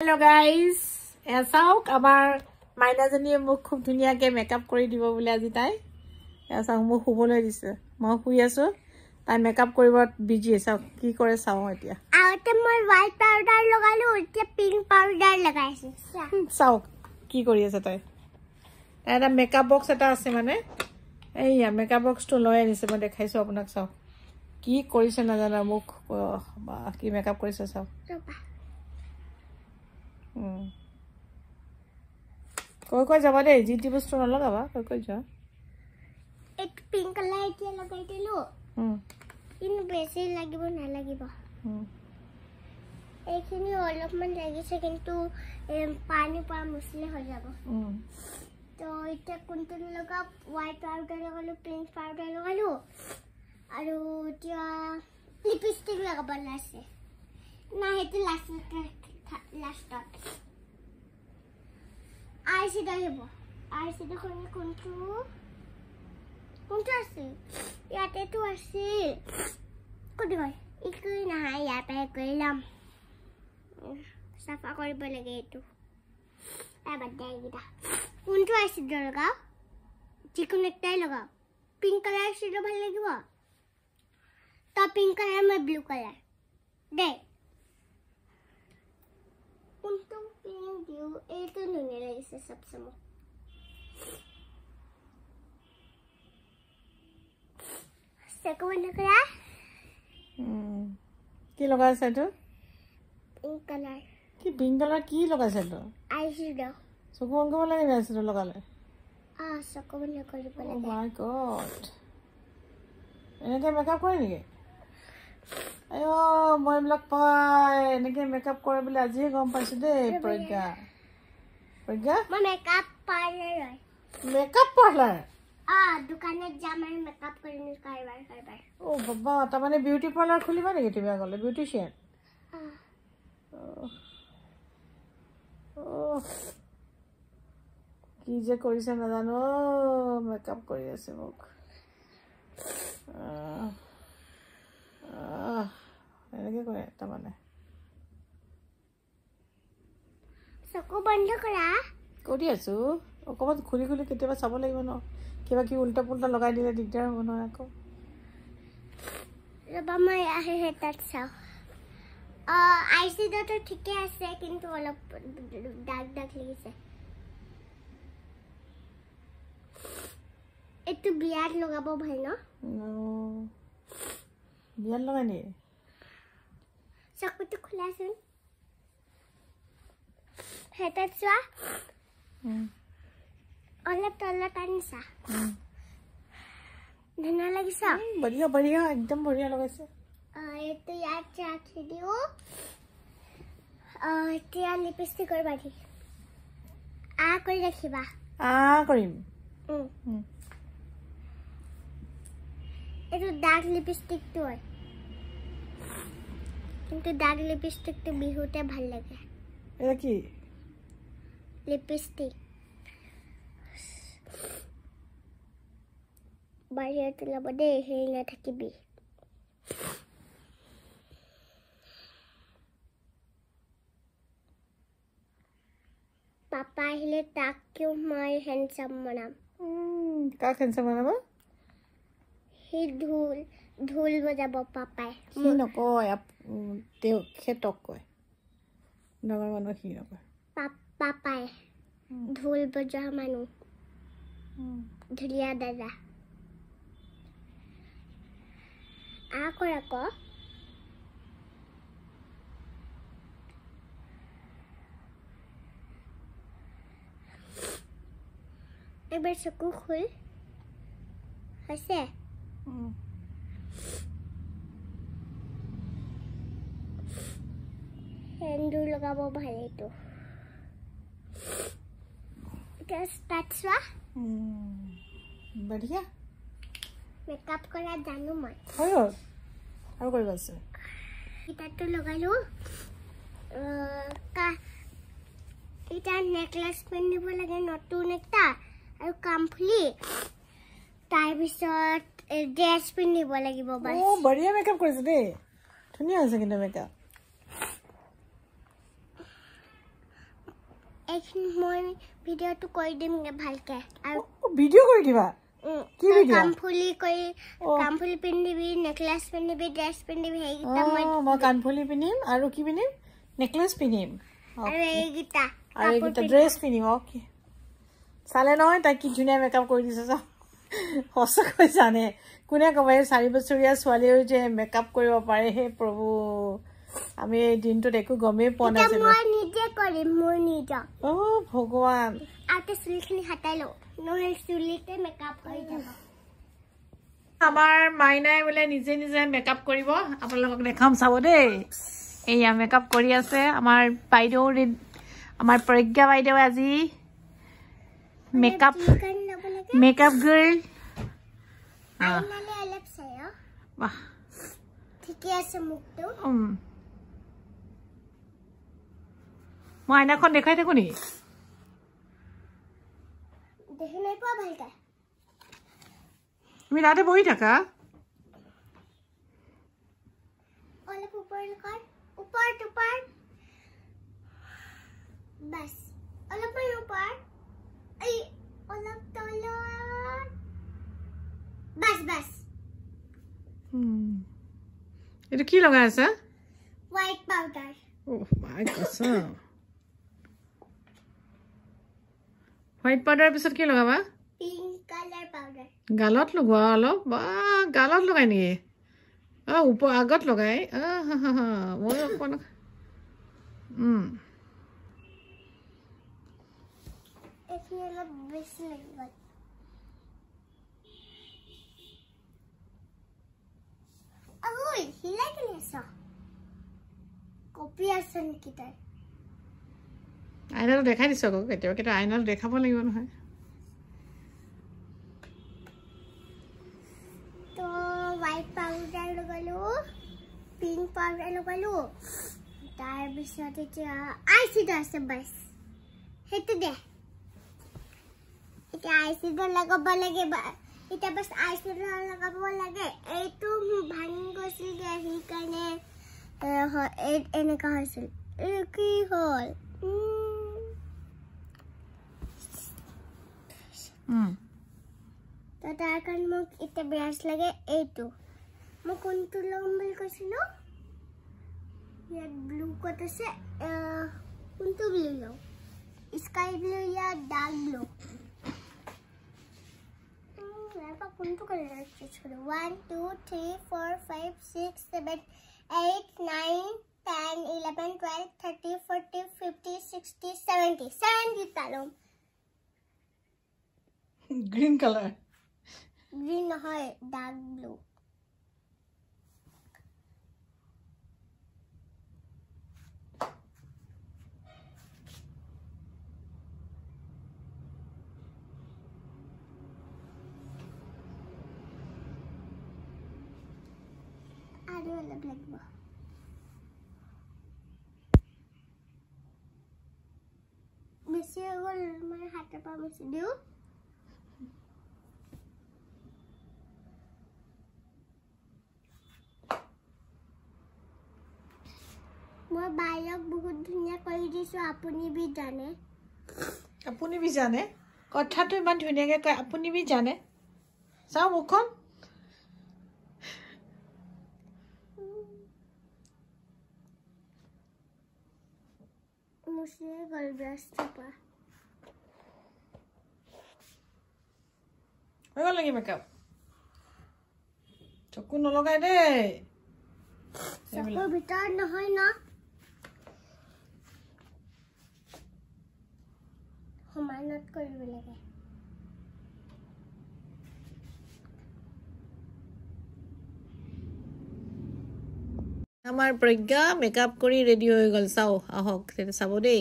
Hello guys, এসাওক আমাৰ মাইনাজনীয়ে মোক খুব ধুনিয়াকে মেকআপ কৰি দিব বুলি আজি তাই এসাওক মোক শুবলৈ দিছে মই শুই আছো তাই মেকআপ কৰিব বিজি আছে কি কৰে চাও এতিয়া আউতে মই হোৱাইট পাউডাৰ লগালো এতিয়া পিংক পাউডাৰ লগাইছো চাও কি কৰি আছে তাই এটা মেকআপ বক্স এটা আছে মানে এইয়া মেকআপ বক্সটো লৈ আনিছে মই দেখাইছো আপোনাক চাও কি কৰিছে নাজানা মোক কি মেকআপ কৰিছে চাও কই যাবা দে জিটি বস্তু নলগাবা কই যা এক পিংক কালাৰ এতিয়া লগাই দিলো ইন বেছি লাগিব না লাগিব এইখিনি অলপমান লাগিছে কিন্তু পানী পৰা মুছলে হৈ যাব তো এটা কোনটো লগা হোৱাইট পাউডাৰ লগালো পিংক পাউডাৰ লগালো আৰু এতিয়া লিপষ্টিক লগাব আছে না হেতু লাষ্টত আইশ্যাডো হ'ব আইশ্যাডো কোনটো আছে ইয়াতে তো আছে কোনটো হয় ইকু নহয় ইয়াতে কৰিলাম সাফা কৰিব লাগে এটো এবাৰ দেগিটা কোনটো আইশ্যাডো লগাও যিকোনো একটাই লগাও পিংক কালাৰ আইশ্যাডো ভাল লাগিব তো পিংক কালাৰ মই ব্লু কালাৰ দে কোনটো পিংক দিও এইটো নুনে লাগিছে সবসময় সেকেন্ড করা কি লগাইছে তো পিংক কালার কি পিংক কালার কি লগাইছে তো আইশ্যাডো চকু অঙ্কব লাগে আইশ্যাডো লগালে চকু বন্ধ কৰিব লাগে ও মাই গড এনেকে মেকআপ কৰে নেকি আয়ো মই ব্লক পাই এনেকে মেকআপ কৰে বুলি আজি গম পাইছো দে প্ৰজ্ঞা মই মেকআপ পাৰ্লাৰ দোকানত যাম আৰু মেকআপ কৰিম কাৰবাৰ ও বাবা তাৰ মানে বিউটি পাৰ্লাৰ খুলিবা নেকি তুমি আগলে বিউটিশিয়ান কি যে কৰিছে নাজানো মেকআপ কৰি আছে মোক এনেকে কৰে তাৰ মানে চকু বন্ধ কৰা কৰি আছো অকমান খুলি কেতিয়াবা চাব লাগিব ন কিবা কি উল্টা পুল্টা লগাই দিলে দিগদাৰ হ'ব নহয় আকৌ ৰবা মই আহে হেতাত চাও আইশ্যাডোটো ঠিকে আছে কিন্তু অলপ ডাৰ্ক লাগিছে এটো বিয়াত লগাব ভাল ন বিয়াত লগাই নি চকুটো খোলাচোন হেতাত চোৱা অলপ তলত আনিছা ধুনীয়া লাগিছে বঢ়িয়া একদম বঢ়িয়া লগাইছে এইটো ইয়াত ৰাখি দিও এতিয়া লিপষ্টিকৰ বাঢ়ি কৰি ৰাখিবা কৰিম এইটো ডাৰ্ক লিপষ্টিকটো হয় কিন্তু ডাৰ্ক লিপষ্টিকটো বিহুতে ভাল লাগে এটা কি লিপষ্টিক বাহিৰতে ল'ব দেই হেৰি নাথাকিবি পাপা আহিলে তাক কিয় মই হেণ্ডচাম বনাম কাক হেণ্ডচাম বনাব সি ঢোল বজাব পাপাই সি নকয় তেওঁ খেতক কয় ডাঙৰ মানুহ সি নকয় পাপাই ঢোল বজোৱা মানুহ ধুনীয়া দাদা কৰ আকৌ এবাৰ চকু খুল হৈছে সেন্দুৰ লগাব ভাল এইটো এতিয়া ষ্টাৰ্ট চোৱা বঢ়িয়া মেকআপ কৰা জানো মই হৈ গ'ল আৰু কৰিব আছে ইটাটো লগালো এটা নেকলেছ পিন্ধিব লাগে নতুন এটা আৰু কামফুলি তাৰপিছত ড্ৰেছ পিন্ধিব লাগিব বঢ়িয়া মেকআপ কৰিছে দেই ধুনীয়া হৈছে কিন্তু মেকআপ এখন মই ভিডিওটো কৰি দিম ভালকে আৰু ভিডিও কৰি দিবা কি ভিডিও কামফুলি পিন্ধিবি নেকলেছ পিন্ধিবি ড্ৰেছ পিন্ধিবি হেইটা মই কানফুলি পিন্ধিম আৰু কি পিন্ধিম নেকলেছ পিন্ধিম আৰু এইগিটা ড্ৰেছ পিন্ধিম ওকে চালে নহয় তাই কি ধুনীয়া মেকআপ কৰি দিছে সঁচাকৈ জানে কোনে ক'ব এই 4 বছৰীয়া ছোৱালীও যে মেকআপ কৰিব পাৰে হে প্ৰভু আমি এই দিনটোত একো গমেই পোৱা নাছিলো মই নিজে কৰিম মই নিজে ভগৱান আতে চুলিখিনি হাতাই লও নহলে চুলিতে মেকআপ কৰি যাব আমাৰ মাইনাই বোলে নিজে নিজে মেকআপ কৰিব আপোনালোকক দেখাম চাব দেই এইয়া মেকআপ কৰি আছে আমাৰ বাইদেউ আমাৰ প্ৰজ্ঞা বাইদেউ আজি মেকআপ গাৰ্ল আইনালে অলপ চাই বাহ ঠিকে আছে মুখটো মই আইনাখন দেখাই থাকো নি দেখি নাই পোৱা ভালকে তুমি তাতে বহি থাকা অলপ ওপৰ বাস অলপ ওপৰ এই অলপ তলত বাস এইটো কি লগাই আছে হোৱাইট পাউডাৰ হোৱাইট পাউডাৰৰ পিছত কি লগাবা পিংক কালাৰ পাউডাৰ গালত লগোৱা অলপ বা গালত লগাই নেকি ওপৰ আগত লগাই মই অকণ এইখিনি অলপ বেছি লাগিব ঐ হিলাই কেনে আছ কপি আছে নেকি তাই আইনাটো দেখাই দিছো আকৌ কেতিয়াবা কেতিয়াবা আইনাটো দেখাব লাগিব নহয় তো হোৱাইট পাউডাৰ লগালো পিংক পাউডাৰ লগালো তাৰপিছত এতিয়া আইশ্যাডো আছে বাস সেইটো দে এতিয়া আইশ্যাডো লগাব লাগে এটা বাস আইশ্যাডো লগাব লাগে এইটো ভাঙি গৈছিল যে সেইকাৰণে এনেকা হৈছিল কি হ'ল তো তাৰ কাৰণে মোক এটা ব্ৰাছ লাগে এইটো মই কোনটো ল'ম বুলি কৈছিলো ইয়াত ব্লু ক'ত আছে কোনটো ব্লু লওঁ স্কাই ব্লু या ডাৰ্ক ব্লু কোনটো কালাৰ চুজ কৰোঁ 1 2 3 4 5 6 7 8 9 10 11 12 13 14 15 16 17 70 তালম গ্ৰীন কালাৰ গ্ৰীন নহয় ডাৰ্ক ব্লু আৰু অলপ লাগিব বেছি হৈ গ'ল মই হাতৰ পৰা বেছি দিওঁ মই বাইক বহুত ধুনীয়া কৰি দিছো আপুনি বি জানে কথাটো ইমান ধুনীয়াকৈ কয় আপুনি বি জানে চাওঁ মুখখন মুছে গল ব্ৰাছটো পৰা হৈ গ'ল নেকি মেকআপ চকু নলগাই দেই চকুৰ ভিতৰত নহয় ন সমানত কৰিব লাগে আমাৰ প্ৰজ্ঞা মেকআপ কৰি ৰেডি হৈ গ'ল চাওঁ আহক চাব দেই